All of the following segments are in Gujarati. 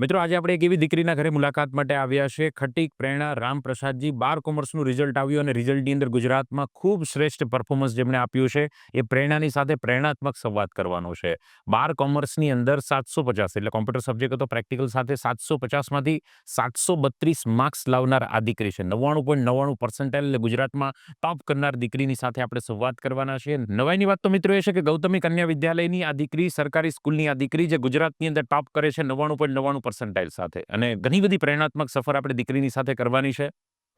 મિત્રો આજે આપણે એક એવી દીકરીના ઘરે મુલાકાત માટે આવ્યા છે. ખટીક પ્રેરણા રામપ્રસાદજી 12 કોમર્સનું રિઝલ્ટ આવ્યું અને રિઝલ્ટની અંદર ગુજરાતમાં ખૂબ શ્રેષ્ઠ પરફોર્મન્સ જેમણે આપ્યું છે એ પ્રેરણાની સાથે પ્રેરણાત્મક સંવાદ કરવાનો છે. 12 કોમર્સની અંદર 750 એટલે કોમ્પ્યુટર સબ્જેક્ટ હતો, પ્રેક્ટિકલ સાથે 750 માંથી 732 માર્ક્સ લાવનાર આ દીકરી છે. 99.99% એટલે ગુજરાતમાં ટોપ કરનાર દીકરીની સાથે આપણે સંવાદ કરવાના છીએ. નવાઈની વાત તો મિત્રો એ છે કે ગૌતમી કન્યા વિદ્યાલયની આ દીકરી, સરકારી સ્કૂલની આ દીકરી જે ગુજરાતની અંદર ટોપ કરે છે 99.99% સાથે, અને ઘણી બધી પ્રેરણાત્મક સફર આપણે દીકરીની સાથે કરવાની છે.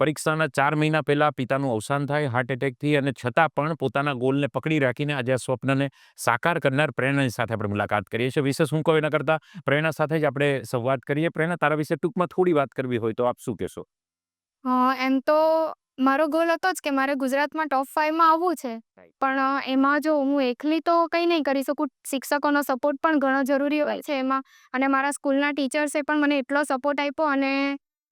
પરીક્ષાના 4 મહિના પહેલા પિતાનું અવસાન થાય હાર્ટ એટેકથી, અને છતાં પણ પોતાના ગોલને પકડી રાખીને આજે આ સ્વપ્નને સાકાર કરનાર પ્રેરણાની સાથે આપણે મુલાકાત કરીએ છીએ. વિશેષ હું કહું એના કરતાં પ્રેરણા સાથે જ આપણે સંવાદ કરીએ. પ્રેરણા, તારા વિશે ટૂંકમાં થોડી વાત કરવી હોય તો આપ શું કહેશો? એમ તો મારો ગોલ હતો જ કે મારે ગુજરાતમાં ટોપ 5 માં આવવું છે. રાઈટ. પણ એમાં જો હું એકલી તો કંઈ નહીં કરી શકું. શિક્ષકોનો સપોર્ટ પણ ઘણો જરૂરી હોય છે એમાં. અને મારા સ્કૂલના ટીચર્સે પણ મને એટલો સપોર્ટ આપ્યો, અને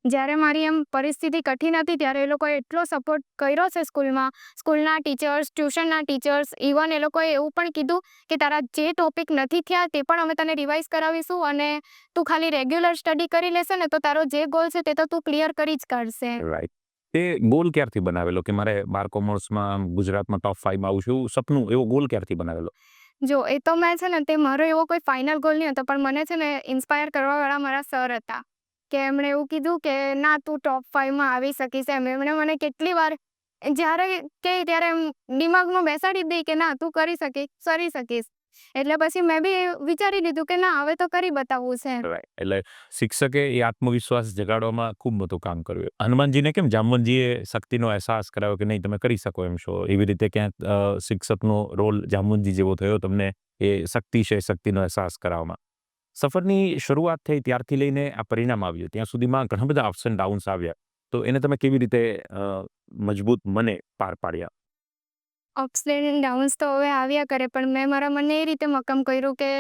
જ્યારે મારી એમ પરિસ્થિતિ કઠિન હતી ત્યારે એ લોકોએ એટલો સપોર્ટ કર્યો છે સ્કૂલમાં. સ્કૂલના ટીચર્સ, ટ્યુશનના ટીચર્સ, ઇવન એ લોકોએ એવું પણ કીધું કે તારા જે ટોપિક નથી થયા તે પણ અમે તને રિવાઇઝ કરાવીશું, અને તું ખાલી રેગ્યુલર સ્ટડી કરી લેશે ને તો તારો જે ગોલ છે તે તો તું ક્લિયર કરી જ કાઢશે. રાઈટ. તે ગોલ ક્યારથી બનાવેલો કે મારે 12 કોમર્સમાં ગુજરાતમાં ટોપ 5 માં આવું છું, એવું સપનું, એવો ગોલ ક્યારથી બનાવેલો? જો એ તો મેં છે ને તે મારો એવો કોઈ ફાઇનલ ગોલ નહીં હતો, પણ મને છે ને ઇન્સ્પાયર કરવાવાળા મારા સર હતા, કે એમણે એવું કીધું કે ના તું ટોપ 5 માં આવી શકીશ એમ. એમણે મને કેટલી વાર જ્યારે કહે ત્યારે એમ દિમાગમાં બેસાડી જ દે કે ના તું કરી શકીશ. એટલે પછી મેં બી વિચારી લીધું કે ના હવે તો કરી બતાવવું છે. રાઈટ. એટલે શિક્ષકે એ આત્મવિશ્વાસ જગાડવામાં ખૂબ મોટું કામ કર્યું. હનુમાનજીને કેમ જામવંતજીએ શક્તિનો અહેસાસ કરાવ્યો કે નહીં તમે કરી શકો એમ છો, એવી રીતે ક્યાંક શિક્ષકનો રોલ જામવંતજી જેવો થયો તમને એ શક્તિ છે, શક્તિનો અહેસાસ કરાવવામાં. સફરની શરૂઆત થઈ ત્યારથી લઈને આ પરિણામ આવ્યું ત્યાં સુધીમાં ઘણા બધા અપ્સ એન્ડ ડાઉન્સ આવ્યા. તો એને તમે કેવી રીતે મજબૂત મને પાર પાડ્યા? અપ્સ એન્ડ ડાઉન્સ તો હવે આવ્યા કરે, પણ મેં મારા મને એ રીતે મક્કમ કર્યું કે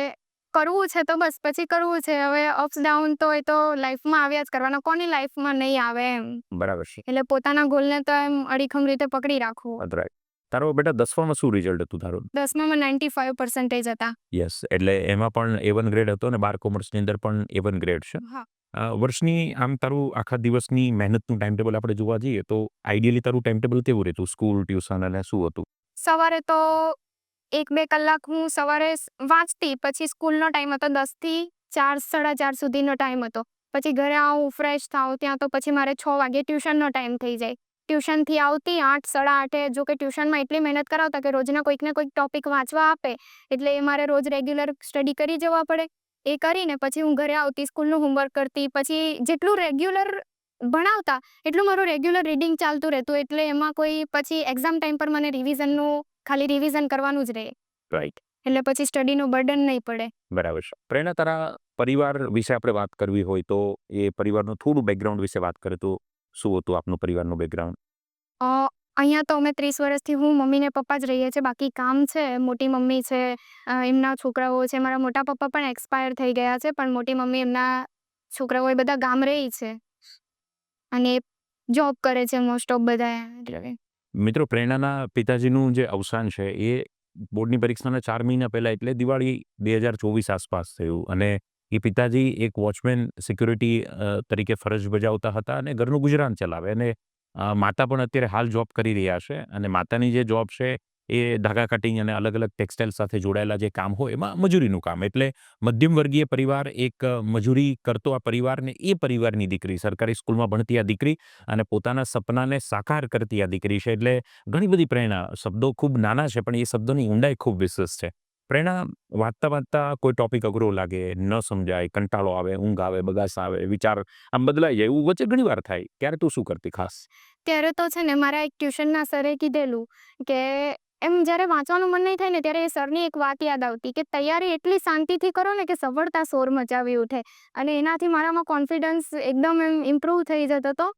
કરવું છે તો બસ પછી કરવું છે. હવે અપ્સ ડાઉન તો એ તો લાઈફમાં આવ્યા જ કરવાના, કોની લાઈફમાં નહીં આવે એમ. બરાબર છે. એટલે પોતાના ગોલને તો એમ અડીખમ રીતે પકડી રાખવું. રાઈટ. તારો બેટા 10માં શું રિઝલ્ટ હતું તારું? 10માં 95% હતા. યસ, એટલે એમાં પણ A1 ગ્રેડ હતો અને 12 કોમર્સની અંદર પણ A1 ગ્રેડ છે. હા. વર્ષની આમ તારું આખા દિવસની મહેનતનું ટાઈમ ટેબલ આપણે જોવા જઈએ તો આઈડિયલી તારું ટાઈમ ટેબલ કેવું રહેતું? સ્કૂલ, ટ્યુશન અને શું હતું? સવારે તો 1-2 કલાક હું સવારે વાંચતી, પછી સ્કૂલનો ટાઈમ હતો 10 થી 4, 4:30 સુધીનો ટાઈમ હતો. પછી ઘરે આવું, ફ્રેશ થાઉં, ત્યાં તો પછી મારે 6 વાગે ટ્યુશનનો ટાઈમ થઈ જાય. ટ્યુશનથી આવતી 8, 8:30. જો કે ટ્યુશનમાં એટલી મહેનત કરાવતા કે રોજના કોઈક ને કોઈક ટોપિક વાંચવા આપે, એટલે એ મારે રોજ રેગ્યુલર સ્ટડી કરી જવા પડે. એ કરીને પછી હું ઘરે આવતી, સ્કૂલનું હોમવર્ક કરતી. પછી જેટલું રેગ્યુલર ભણાવતા એટલું મારું રેગ્યુલર રીડિંગ ચાલતું રહેતું, એટલે એમાં કોઈ પછી એક્ઝામ ટાઈમ પર મને ખાલી રિવિઝન કરવાનું જ રહે. રાઈટ. એટલે પછી સ્ટડીનું બર્ડન નહીં પડે. બરાબર છે. પ્રેરણા, તારા પરિવાર વિશે આપણે વાત કરવી હોય તો એ પરિવારનું થોડું બેકગ્રાઉન્ડ વિશે વાત કરીએ તો શું હતું આપનું પરિવારનું બેકગ્રાઉન્ડ? અ, અહીંયા તો અમે 30 વર્ષથી હું, મમ્મી ને પપ્પા જ રહીએ છીએ. બાકી કામ છે, મોટી મમ્મી છે, એમના છોકરાઓ છે. મારા મોટા પપ્પા પણ એક્સપાયર થઈ ગયા છે, પણ મોટી મમ્મી એમના છોકરાઓ એ બધા ગામ રહે છે, અને જોબ કરે છે મોસ્ટ ઓફ બધા. એટલે મિત્રો, પ્રેરણાના પિતાજીનું જે અવસાન છે એ બોર્ડની પરીક્ષાના 4 મહિના પહેલા એટલે દિવાળી 2024 આસપાસ થયું, અને એ પિતાજી એક વોચમેન સિક્યુરિટી તરીકે ફરજ બજાવતા હતા અને ઘરનું ગુજરાન ચલાવે, અને માતા પણ અત્યારે હાલ જોબ કરી રહ્યા છે, અને માતાની જે જોબ છે એ ધાગા કટિંગ અને અલગ અલગ ટેક્સટાઇલ સાથે જોડાયેલા જે કામ હોય એમાં મજૂરીનું કામ. એટલે મધ્યમ વર્ગીય પરિવાર, એક મજૂરી કરતો આ પરિવારને એ પરિવારની દીકરી, સરકારી સ્કૂલમાં ભણતી આ દીકરી અને પોતાના સપનાને સાકાર કરતી આ દીકરી છે. એટલે ઘણી બધી પ્રેરણા. શબ્દો ખૂબ નાના છે પણ એ શબ્દોની ઊંડાઈ ખૂબ વિશેષ છે. પ્રેરણા, વાંચતા વાંચતા કોઈ ટોપિક અઘરો લાગે, ન સમજાય, કંટાળો આવે, ઊંઘ આવે, બગાસ આવે, વિચાર આમ બદલાઈ જાય, એવું વચ્ચે ઘણી વાર થાય, ત્યારે તું શું કરતી ખાસ? ત્યારે તો છે ને મારા એક ટ્યુશનના સરે કીધેલું કે એમ જ્યારે વાંચવાનું મન નહીં થાય ને ત્યારે એ સરની એક વાત યાદ આવતી કે તૈયારી એટલી શાંતિથી કરો ને કે સફળતા શોર મચાવી ઉઠે. અને એનાથી મારામાં કોન્ફિડન્સ એકદમ એમ ઇમ્પ્રૂવ થઈ જતો હતો.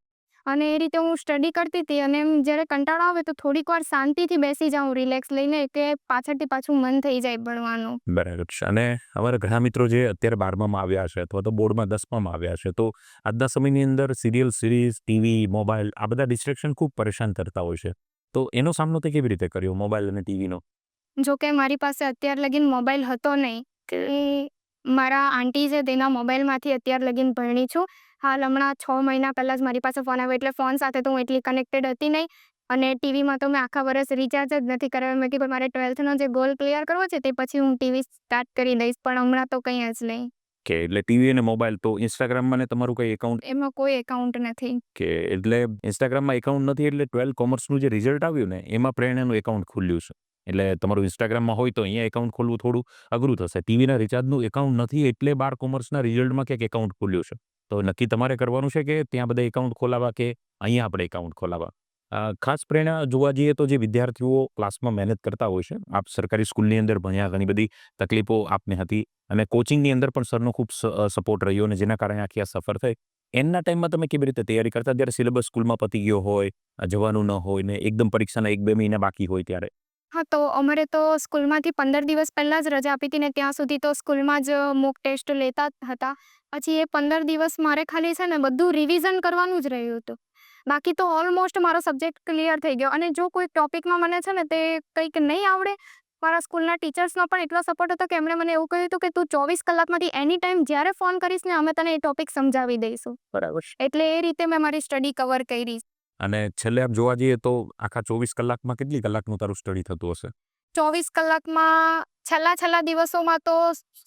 અને એ રીતે હું સ્ટડી કરતી હતી, અને એમ જ્યારે કંટાળો આવે તો થોડીક વાર શાંતિથી બેસી જાઉં રિલેક્સ લઈને, કે પાછળથી પાછું મન થઈ જાય ભણવાનું. બરાબર છે. અને અમારા ઘણા મિત્રો જે અત્યારે 12માં આવ્યા છે અથવા તો બોર્ડમાં 10માં આવ્યા છે, તો આજના સમયની અંદર સિરિયલ, સિરીઝ, ટીવી, મોબાઈલ, આ બધા ડિસ્ટ્રેક્શન ખૂબ પરેશાન કરતા હોય છે. તો એનો સામનો તે કેવી રીતે કર્યો, મોબાઈલ અને ટીવીનો? જો કે મારી પાસે અત્યાર લગીન મોબાઈલ હતો નહીં, કે મારા આંટી છે તેના મોબાઈલમાંથી અત્યાર લગીન ભણી છું. હાલ હમણાં 6 મહિના પહેલાં જ મારી પાસે ફોન આવ્યો એટલે ફોન સાથે તો હું એટલી કનેક્ટેડ હતી નહીં અને ટીવીમાં તો મેં આખા વર્ષ રિચાર્જ જ નથી કરાવ્યું. મેં કીધું મારે 12thનો જે ગોલ ક્લિયર કરવો છે તે પછી હું ટીવી સ્ટાર્ટ કરી દઈશ પણ હમણાં તો કંઈ જ નહીં. કે એટલે ટીવી અને મોબાઈલ તો ઇન્સ્ટાગ્રામમાં ને તમારું કઈ એકાઉન્ટ એમાં કોઈ એકાઉન્ટ નથી. કે એટલે ઇન્સ્ટાગ્રામમાં એકાઉન્ટ નથી એટલે 12 કોમર્સનું જે રિઝલ્ટ આવ્યું ને એમાં પ્રેરણાનું એકાઉન્ટ ખુલ્યું છે. એટલે તમારું ઇન્સ્ટાગ્રામમાં હોય તો અહીંયા એકાઉન્ટ ખોલવું થોડું અઘરું થશે. ટીવીના રિચાર્જનું એકાઉન્ટ નથી એટલે 12 કોમર્સના રિઝલ્ટમાં ક્યાંક એકાઉન્ટ ખુલ્યું છે. તો નક્કી તમારે કરવાનું છે કે ત્યાં બધા એકાઉન્ટ ખોલાવવા કે અહીંયા આપણે એકાઉન્ટ ખોલાવવા. ખાસ પ્રેરણા જોવા જઈએ તો જે વિદ્યાર્થીઓ ક્લાસમાં મહેનત કરતા હોય છે, આપ સરકારી સ્કૂલની અંદર ભણ્યા, ઘણી બધી તકલીફો આપને હતી અને કોચિંગની અંદર પણ સરનો ખૂબ સપોર્ટ રહ્યો અને જેના કારણે આખી આ સફર થઈ. એમના ટાઈમમાં તમે કેવી રીતે તૈયારી કરતા જ્યારે સિલેબસ સ્કૂલમાં પતી ગયો હોય, જવાનું ન હોય ને એકદમ પરીક્ષાના 1-2 મહિના બાકી હોય ત્યારે? હા, તો અમારે તો સ્કૂલમાંથી 15 દિવસ પહેલાં જ રજા આપી હતી ને ત્યાં સુધી તો સ્કૂલમાં જ મોક ટેસ્ટ લેતા જ હતા. પછી એ 15 દિવસ મારે ખાલી છે ને બધું રિવિઝન કરવાનું જ રહ્યું હતું. બાકી તો ઓલમોસ્ટ મારો સબ્જેક્ટ ક્લિયર થઈ ગયો અને જો કોઈ ટોપિકમાં મને છે ને તે કંઈક નહીં આવડે, મારા સ્કૂલના ટીચર્સનો પણ એટલો સપોર્ટ હતો કે એમણે મને એવું કહ્યું હતું કે તું 24 કલાકમાંથી એની ટાઈમ જ્યારે ફોન કરીશ ને અમે તને એ ટોપિક સમજાવી દઈશું. બરાબર. એટલે એ રીતે મેં મારી સ્ટડી કવર કરી. અને છેલ્લે આપ જોવા જઈએ તો આખા 24 કલાકમાં કેટલી કલાકનું તારું સ્ટડી થતું હશે? 24 કલાકમાં છેલ્લા દિવસોમાં તો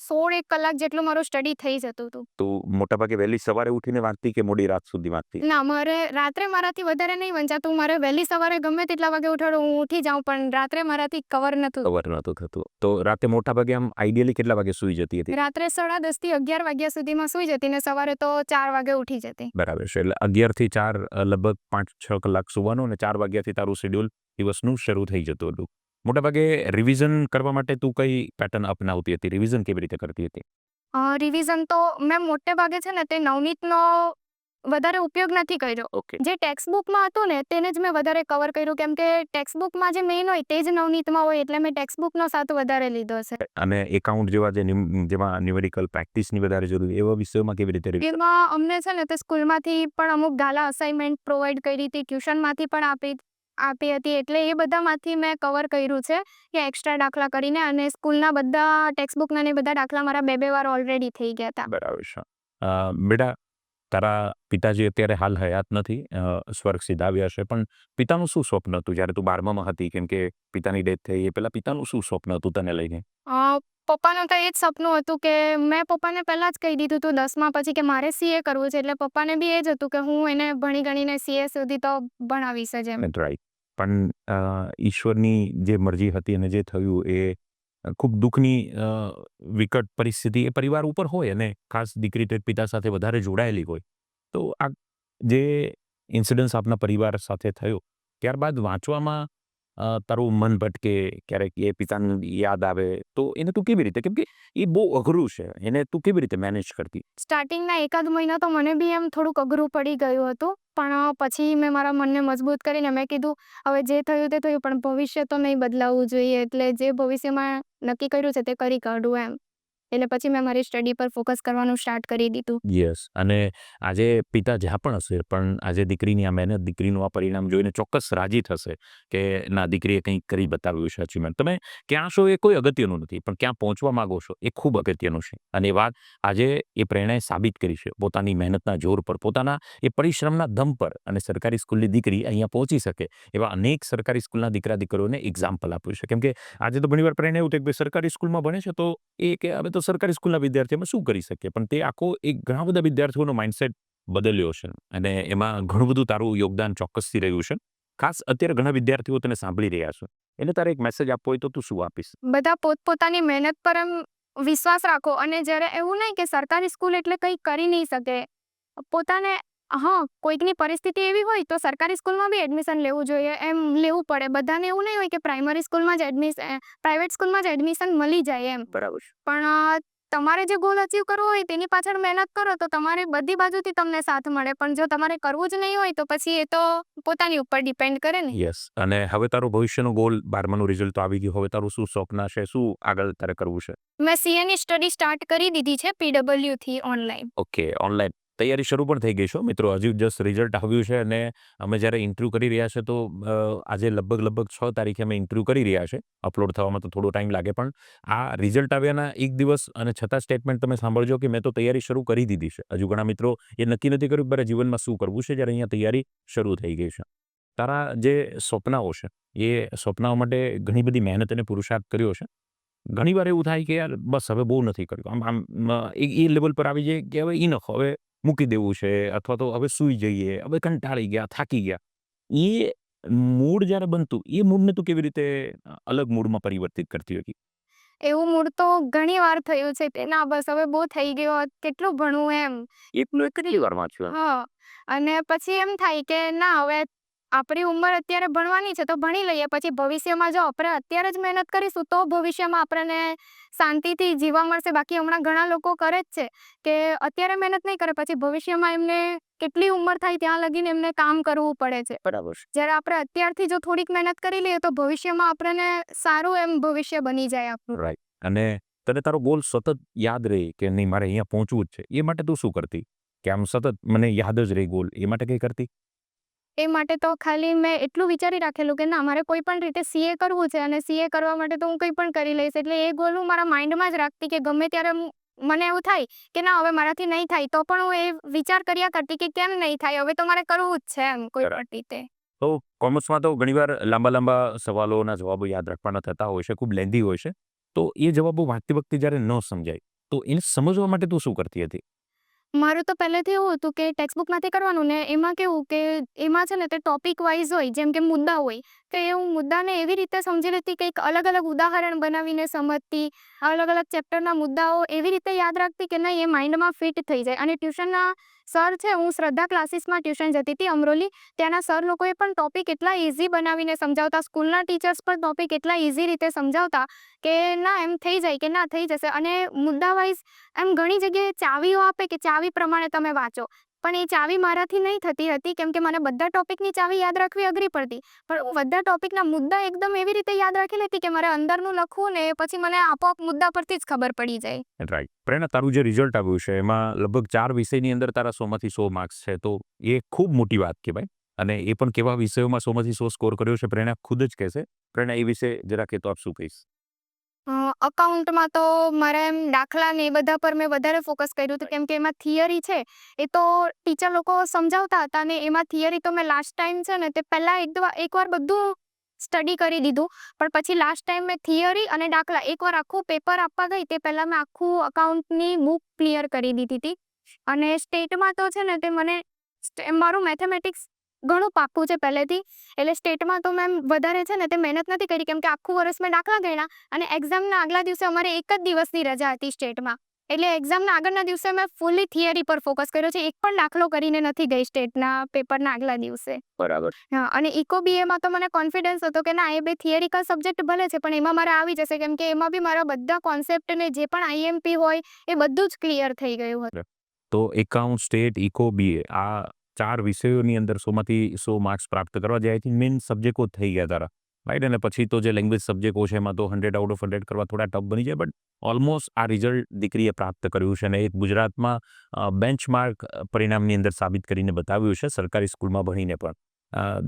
16 કલાક જેટલું મારું સ્ટડી થઈ જતું હતું. તો મોટાભાગે વહેલી સવારે ઉઠીને વાંચતી કે મોડી રાત સુધી વાંચતી? ના, રાત્રે મારાથી વધારે નહીં વંચાતું. મારે વહેલી સવારે ગમે તેટલા વાગે ઉઠાડો હું ઉઠી જાઉં પણ રાત્રે મારાથી કવર નહોતું. કવર નહોતું થતું. તો રાતે મોટાભાગે આમ આઈડિયલી કેટલા વાગે સૂઈ જતી હતી? રાત્રે 10:30 થી 11 વાગ્યા સુધીમાં સૂઈ જતી ને સવારે તો 4 વાગે ઉઠી જતી. બરાબર છે. એટલે 11 થી 4 લગભગ 5-6 કલાક સૂવાનું અને 4 વાગ્યાથી તારું શેડ્યુલ દિવસનું શરૂ થઈ જતું હતું. મોટાભાગે રિવિઝન કરવા માટે તું કઈ પેટર્ન અપનાવતી હતી? રિવિઝન કેવી રીતે કરતી હતી? રિવિઝન તો મેં મોટે ભાગે છે ને તે નવનીતનો વધારે ઉપયોગ નથી કર્યો. ઓકે. જે ટેક્સ્ટ બુકમાં હતું ને તેને જ મેં વધારે કવર કર્યું કેમ કે ટેક્સ્ટ બુકમાં જે મેઇન હોય તે જ નવનીતમાં હોય એટલે મેં ટેક્સ્ટ બુકનો સાથ વધારે લીધો છે. અને એકાઉન્ટ જેવા જેમાં ન્યુમેરિકલ પ્રેક્ટિસની વધારે જરૂર એવા વિષયોમાં કેવી રીતે revision? એમાં અમને છે ને તે સ્કૂલમાંથી પણ અમુક ગાલા અસાઇનમેન્ટ પ્રોવાઈડ કરી હતી, ટ્યુશનમાંથી પણ આપી હતી એટલે એ બધામાંથી મેં કવર કર્યું છે કે એક્સ્ટ્રા દાખલા કરીને અને સ્કૂલના બધા ટેક્સ્ટ બુકના ને બધા દાખલા મારા 2-2 વાર ઓલરેડી થઈ ગયા હતા. બરાબર છે. બેટા, તારા પિતાજી અત્યારે હાલ હયાત નથી, સ્વર્ગ સિધાવ્યા છે, પણ પિતાનું શું સ્વપ્ન હતું જ્યારે તું 12મામાં હતી? કેમ કે પિતાની ડેથ થઈ એ પહેલા પિતાનું શું સ્વપ્ન હતું તને લઈને? પપ્પાનું તો એ જ સપનું હતું કે મેં પપ્પાને પહેલાં જ કહી દીધું હતું 10મા પછી કે મારે CA કરવું છે એટલે પપ્પાને બી એ જ હતું કે હું એને ભણી ગણીને CA સુધી તો ભણાવીશ જ એમ. રાઈટ. પણ ઈશ્વરની જે મરજી હતી અને જે થયું એ ખૂબ દુઃખની વિકટ પરિસ્થિતિ એ પરિવાર ઉપર હોય અને ખાસ દીકરી તે પિતા સાથે વધારે જોડાયેલી હોય. તો આ જે ઇન્સિડન્સ આપના પરિવાર સાથે થયો ત્યારબાદ વાંચવામાં તારું મન ભટકે, ક્યારેક એ પિતાની યાદ આવે તો એને તું કેવી રીતે, કેમ કે એ બહુ અઘરું છે, એને તું કેવી રીતે મેનેજ કરતી? સ્ટાર્ટિંગના એકાદ મહિના તો મને બી એમ થોડુંક અઘરું પડી ગયું હતું પણ પછી મેં મારા મનને મજબૂત કરીને મેં કીધું હવે જે થયું તે થયું પણ ભવિષ્ય તો નહીં બદલાવવું જોઈએ એટલે જે ભવિષ્યમાં નક્કી કર્યું છે તે કરી કાઢું એમ. એટલે પછી મેં મારી સ્ટડી પર ફોકસ કરવાનું સ્ટાર્ટ કરી દીધું. યસ. અને આજે પિતા જ્યાં પણ હશે પણ આજે દીકરીની આ મહેનત, દીકરીનું આ પરિણામ જોઈને ચોક્કસ રાજી થશે કે ના, દીકરીએ કંઈક કરી બતાવ્યું છે, અચીવમેન્ટ. તમે ક્યાં છો એ કોઈ અગત્યનું નથી પણ ક્યાં પહોંચવા માંગો છો એ ખૂબ અગત્યનું છે. અને એ વાત આજે એ પ્રેરણાએ સાબિત કરી છે પોતાની મહેનતના જોર પર, પોતાના એ પરિશ્રમના દમ પર. અને સરકારી સ્કૂલની દીકરી અહીંયા પહોંચી શકે એવા અનેક સરકારી સ્કૂલના દીકરા દીકરીઓને એક્ઝામ્પલ આપ્યું છે. કેમ કે આજે તો ઘણીવાર પ્રેરણા એવું થાય કે સરકારી સ્કૂલમાં ભણે છે તો એ કે હવે તો સરકારી સ્કૂલના વિદ્યાર્થી અમે શું કરી શકીએ, પણ તે આખો એક ઘણા બધા વિદ્યાર્થીઓનો માઇન્ડસેટ બદલ્યો છે અને એમાં ઘણું બધું તારું યોગદાન ચોક્કસથી રહ્યું છે. ખાસ અત્યારે ઘણા વિદ્યાર્થીઓ તને સાંભળી રહ્યા છે, એને તારે એક મેસેજ આપવો હોય તો તું શું આપીશ? બધા પોતપોતાની મહેનત પર એમ વિશ્વાસ રાખો અને જ્યારે એવું નહીં કે સરકારી સ્કૂલ એટલે કંઈ કરી નહીં શકે. પોતાને કોઈકની પરિસ્થિતિ એવી હોય તો સરકારી સ્કૂલમાં બી એડમિશન લેવું જોઈએ એમ લેવું પડે. બધાને એવું નહીં હોય કે પ્રાઇમરી સ્કૂલમાં જ પ્રાઇવેટ સ્કૂલમાં જ એડમિશન મળી જાય એમ. બરાબર. પણ તમારે જે ગોલ અચીવ કરવો હોય તેની પાછળ મહેનત કરો તો તમારે બધી બાજુથી તમને સાથ મળે પણ જો તમારે કરવું જ નહીં હોય તો પછી એ તો પોતાની ઉપર ડિપેન્ડ કરે ને. યસ. અને હવે તારું ભવિષ્યનો ગોલ 12માનું રિઝલ્ટ તો આવી ગયું, હવે તારું શું સ્વપ્ન છે, શું આગળ તારે કરવું છે? મેં CA ની સ્ટડી સ્ટાર્ટ કરી દીધી છે PW થી ઓનલાઈન. Okay, online. તૈયારી શરૂ પણ થઈ ગઈ છે મિત્રો. હજુ જસ્ટ રિઝલ્ટ આવ્યું છે અને અમે જ્યારે ઇન્ટરવ્યૂ કરી રહ્યા છે તો આજે લગભગ 6 તારીખે અમે ઇન્ટરવ્યૂ કરી રહ્યા છે. અપલોડ થવામાં તો થોડો ટાઈમ લાગે પણ આ રિઝલ્ટ આવ્યાના 1 દિવસ અને છતાં સ્ટેટમેન્ટ તમે સાંભળજો કે મેં તો તૈયારી શરૂ કરી દીધી છે. હજુ ઘણા મિત્રો એ નક્કી નથી કર્યું મારે જીવનમાં શું કરવું છે, જ્યારે અહીંયા તૈયારી શરૂ થઈ ગઈ છે. તારા જે સ્વપ્નાઓ છે એ સ્વપ્નાઓ માટે ઘણી બધી મહેનત અને પુરુષાર્થ કર્યો છે. ઘણીવાર એવું થાય કે યાર બસ હવે બહુ નથી કર્યું. એ લેવલ પર આવી જાય કે હવે ઇનફ, હવે મૂકી દેવું છે અથવા તો હવે સૂઈ જઈએ, હવે કંટાળી ગયા, થાકી ગયા. એ મૂડ જ્યારે બનતું, એ મૂડને તું કેવી રીતે અલગ મૂડમાં પરિવર્તિત કરતી હતી? એવું મૂડ તો ઘણી વાર થયું છે કે ના બસ હવે બહુ થઈ ગયું, કેટલું ભણવું એમ. એકલું કેટલી વાર વાંચ્યું? હા, અને પછી એમ થાય કે ના હવે આપણી ઉંમર અત્યારે ભણવાની છે તો ભણી લઈએ, પછી ભવિષ્યમાં જો આપણે અત્યારે જ મહેનત કરીશું તો ભવિષ્યમાં આપણને શાંતિથી જીવવા મળશે. બાકી હમણાં ઘણા લોકો કરે જ છે કે અત્યારે મહેનત નહીં કરે, પછી ભવિષ્યમાં એમને કેટલી ઉંમર થાય ત્યાં લગીને એમને કામ કરવું પડે છે. બરાબર છે. જ્યારે આપણે અત્યારથી જો થોડીક મહેનત કરી લઈએ તો ભવિષ્યમાં આપણને સારું એમ ભવિષ્ય બની જાય આપણું. રાઈટ. અને તને તારો ગોલ સતત યાદ રહે કે નહીં મારે અહીંયા પહોંચવું જ છે, એ માટે તું શું કરતી? કે આમ સતત મને યાદ જ રહે ગોલ, એ માટે કંઈ કરતી? એ માટે તો ખાલી મેં એટલું વિચારી રાખેલું કે ના મારે કોઈ પણ રીતે સીએ કરવું છે અને સીએ કરવા માટે તો હું કંઈ પણ કરી લઈશ. એટલે એ ગોલ હું મારા માઇન્ડમાં જ રાખતી કે ગમે ત્યારે મને એવું થાય કે ના હવે મારાથી નહીં થાય તો પણ હું એ વિચાર કર્યા કરતી કે કેમ નહીં થાય, હવે તો મારે કરવું જ છે એમ કોઈ પણ રીતે. તો કોમર્સમાં તો ઘણીવાર લાંબા સવાલોના જવાબો યાદ રાખવાના થતા હોય છે, ખૂબ લેન્ધી હોય છે. તો એ જવાબો વાંચતી વખતે જ્યારે ન સમજાય, તો એને સમજવા માટે તું શું કરતી હતી? મારું તો પહેલેથી એવું હતું કે ટેક્સ્ટબુકમાંથી કરવાનું ને એમાં કેવું કે એમાં છે ને તે ટોપિક વાઇઝ હોય, જેમ કે મુદ્દા હોય તો એ હું મુદ્દાને એવી રીતે સમજી લેતી કે એક અલગ અલગ ઉદાહરણ બનાવીને સમજતી, અલગ અલગ ચેપ્ટરના મુદ્દાઓ એવી રીતે યાદ રાખતી કે નહીં એ માઇન્ડમાં ફિટ થઈ જાય. અને ટ્યુશનના સર છે, હું શ્રદ્ધા ક્લાસીસમાં ટ્યુશન જતી હતી અમરોલી, ત્યાંના સર લોકોએ પણ ટોપિક એટલા ઇઝી બનાવીને સમજાવતા, સ્કૂલના ટીચર્સ પણ ટોપિક એટલા ઇઝી રીતે સમજાવતા કે ના એમ થઈ જાય કે ના થઈ જશે. અને મુદ્દા વાઇઝ એમ ઘણી જગ્યાએ ચાવીઓ આપે કે ચાવી પ્રમાણે તમે વાંચો, પણ એ ચાવી મારાથી નહીં થતી હતી કેમ કે મને બધા ટોપિકની ચાવી યાદ રાખવી અઘરી પડતી. પણ હું બધા ટોપિકના મુદ્દા એકદમ એવી રીતે યાદ રાખી લેતી કે મારે અંદરનું લખવું ને પછી મને આપોઆપ મુદ્દા પરથી જ ખબર પડી જાય. રાઈટ. પ્રેરણા, તારું જે રિઝલ્ટ આવ્યું છે એમાં લગભગ 4 વિષયની અંદર તારા 100માંથી 100 માર્ક્સ છે, તો એ ખૂબ મોટી વાત કહેવાય. અને એ પણ કેવા વિષયોમાં 100માંથી 100 સ્કોર કર્યો છે પ્રેરણા ખુદ જ કહેશે. પ્રેરણા, એ વિશે જરા કે તો આપ શું કહીશ? અકાઉન્ટમાં તો મારે એમ દાખલા ને એ બધા પર મેં વધારે ફોકસ કર્યું હતું કેમ કે એમાં થિયરી છે એ તો ટીચર લોકો સમજાવતા હતા અને એમાં થિયરી તો મેં લાસ્ટ ટાઈમ છે ને તે પહેલાં એકવાર બધું સ્ટડી કરી દીધું, પણ પછી લાસ્ટ ટાઈમ મેં થિયરી અને દાખલા એકવાર આખું પેપર આપવા ગઈ તે પહેલાં મેં આખું અકાઉન્ટની બુક ક્લિયર કરી દીધી હતી. અને સ્ટેટમાં તો છે ને તે મને મારું મેથેમેટિક્સ ઘણું પાક્કું છે પહેલેથી, એટલે સ્ટેટમાં તો મેં વધારે છે ને તે મહેનત નથી કરી કેમ કે આખું વર્ષ મેં દાખલા ગણ્યા અને એક્ઝામના આગલા દિવસે અમારે એક જ દિવસની રજા હતી સ્ટેટમાં, એટલે એક્ઝામના આગળના દિવસે મેં ફૂલી થિયરી પર ફોકસ કર્યો છે. એક પણ દાખલો કરીને નથી ગઈ સ્ટેટના પેપરના આગલા દિવસે. બરાબર. હા, અને ઇકો બીએમાં તો મને કોન્ફિડન્સ હતો કે ના એ બે થિયરિકલ સબ્જેક્ટ ભલે છે પણ એમાં મારે આવી જશે કેમ કે એમાં બી મારા બધા કોન્સેપ્ટ ને જે પણ આઈએમપી હોય એ બધું જ ક્લિયર થઈ ગયું હતું. તો એકાઉન્ટ, સ્ટેટ, ઇકો, બીએ આ 4 વિષયોની અંદર 100માંથી 100 માર્ક્સ પ્રાપ્ત કરવા જે આઈ થિંક મેઇન સબ્જેક્ટો જ થઈ ગયા તારા, રાઈટ? અને પછી તો જે લેંગ્વેજ સબ્જેક્ટો છે એમાં તો 100 આઉટ ઓફ 100 કરવા થોડા ટફ બની જાય, બટ ઓલમોસ્ટ આ રિઝલ્ટ દીકરીએ પ્રાપ્ત કર્યું છે અને એ ગુજરાતમાં બેન્ચમાર્ક પરિણામની અંદર સાબિત કરીને બતાવ્યું છે, સરકારી સ્કૂલમાં ભણીને પણ.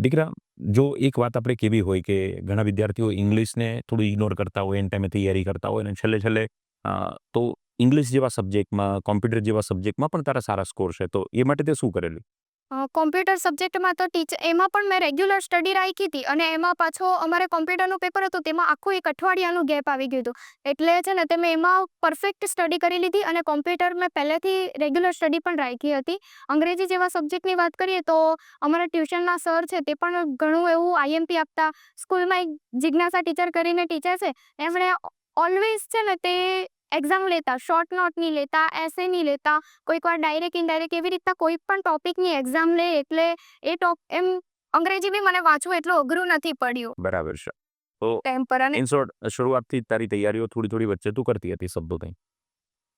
દીકરા, જો એક વાત આપણે કેવી હોય કે ઘણા વિદ્યાર્થીઓ ઇંગ્લિશને થોડું ઇગ્નોર કરતા હોય, એન ટાઈમે તૈયારી કરતા હોય અને છેલ્લે તો ઇંગ્લિશ જેવા સબ્જેક્ટમાં, કોમ્પ્યુટર જેવા સબ્જેક્ટમાં પણ તારા સારા સ્કોર છે, તો એ માટે તે શું કરેલું? કોમ્પ્યુટર સબ્જેક્ટમાં તો એમાં પણ મેં રેગ્યુલર સ્ટડી રાખી હતી અને એમાં પાછો અમારે કોમ્પ્યુટરનું પેપર હતું તેમાં આખું એક અઠવાડિયાનું ગેપ આવી ગયું હતું, એટલે છે ને તે મેં એમાં પરફેક્ટ સ્ટડી કરી લીધી અને કોમ્પ્યુટર મેં પહેલેથી રેગ્યુલર સ્ટડી પણ રાખી હતી. અંગ્રેજી જેવા સબ્જેક્ટની વાત કરીએ તો અમારા ટ્યુશનના સર છે તે પણ ઘણું એવું આઈએમપી આપતા. સ્કૂલમાં એક જિજ્ઞાસા ટીચર કરીને ટીચર છે, એમણે ઓલવેઝ છે ને તે એક્ઝામ લેતા, શોર્ટ નોટ નહીં લેતા, એસે નહીં લેતા, કોઈક વાર ડાયરેક્ટ ઇનડાયરેક્ટ એવી રીતના કોઈ પણ ટોપિકની એક્ઝામ લે એટલે એમ અંગ્રેજી બી મને વાંચવું એટલું અઘરું નથી પડ્યું. બરાબર છે. તો ટાઈમ પર અને ઇન શોર્ટ, શરૂઆતથી તારી તૈયારીઓ થોડી વચ્ચે તું કરતી હતી શબ્દો કંઈ.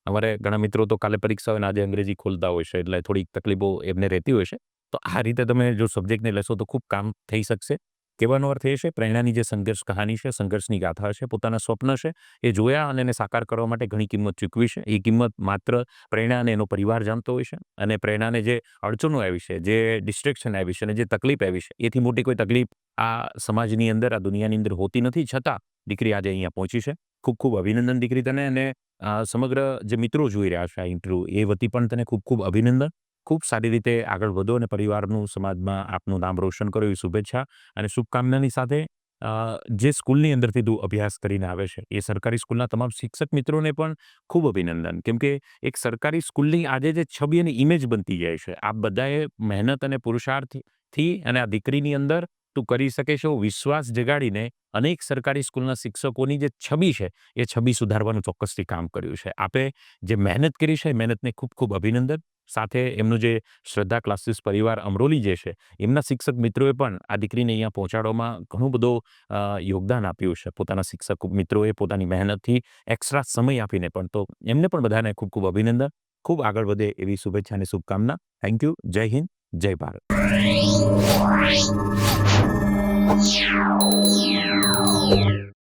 અમારે ઘણા મિત્રો તો કાલે પરીક્ષા હોય ને આજે અંગ્રેજી ખોલતા હોય છે, એટલે થોડીક તકલીફો એમને રહેતી હોય છે. તો આ રીતે તમે જો સબ્જેક્ટને લેશો તો ખૂબ કામ થઈ શકશે. કહેવાનો અર્થ એ છે પ્રેરણાની જે સંઘર્ષ કહાની છે, સંઘર્ષની ગાથા છે, પોતાના સ્વપ્ન છે એ જોયા અને એને સાકાર કરવા માટે ઘણી કિંમત ચૂકવી છે. એ કિંમત માત્ર પ્રેરણા અને એનો પરિવાર જાણતો હોય છે. અને પ્રેરણાને જે અડચણો આવી છે, જે ડિસ્ટ્રેક્શન આવી છે અને જે તકલીફ આવી છે, એથી મોટી કોઈ તકલીફ આ સમાજની અંદર, આ દુનિયાની અંદર હોતી નથી. છતાં દીકરી આજે અહીંયા પહોંચી છે. ખૂબ ખૂબ અભિનંદન દીકરી તને. અને સમગ્ર જે મિત્રો જોઈ રહ્યા છે આ ઇન્ટરવ્યુ, એ વતી પણ તને ખૂબ ખૂબ અભિનંદન. ખૂબ સારી રીતે આગળ વધો અને પરિવારનું, સમાજમાં આપનું નામ રોશન કરો એવી શુભેચ્છા અને શુભકામનાની સાથે જે સ્કૂલની અંદરથી તું અભ્યાસ કરીને આવે છે એ સરકારી સ્કૂલના તમામ શિક્ષક મિત્રોને પણ ખૂબ અભિનંદન. કેમ કે એક સરકારી સ્કૂલની આજે જે છબી અને ઇમેજ બનતી જાય છે, આ બધાએ મહેનત અને પુરુષાર્થથી અને આ દીકરીની અંદર તું કરી શકે છે એવો વિશ્વાસ જગાડીને અનેક સરકારી સ્કૂલના શિક્ષકોની જે છબી છે એ છબી સુધારવાનું ચોક્કસથી કામ કર્યું છે. આપે જે મહેનત કરી છે એ મહેનતને ખૂબ ખૂબ અભિનંદન. સાથે એમનું જે શ્રદ્ધા ક્લાસીસ પરિવાર અમરોલી જે છે, એમના શિક્ષક મિત્રોએ પણ આ દીકરીને અહીંયા પહોંચાડવામાં ઘણું બધું યોગદાન આપ્યું છે. પોતાના શિક્ષક મિત્રોએ પોતાની મહેનતથી એક્સ્ટ્રા સમય આપીને પણ. તો એમને પણ બધાને ખૂબ ખૂબ અભિનંદન. ખૂબ આગળ વધે એવી શુભેચ્છા અને શુભકામના. Thank you. જય હિન્દ, જય ભારત.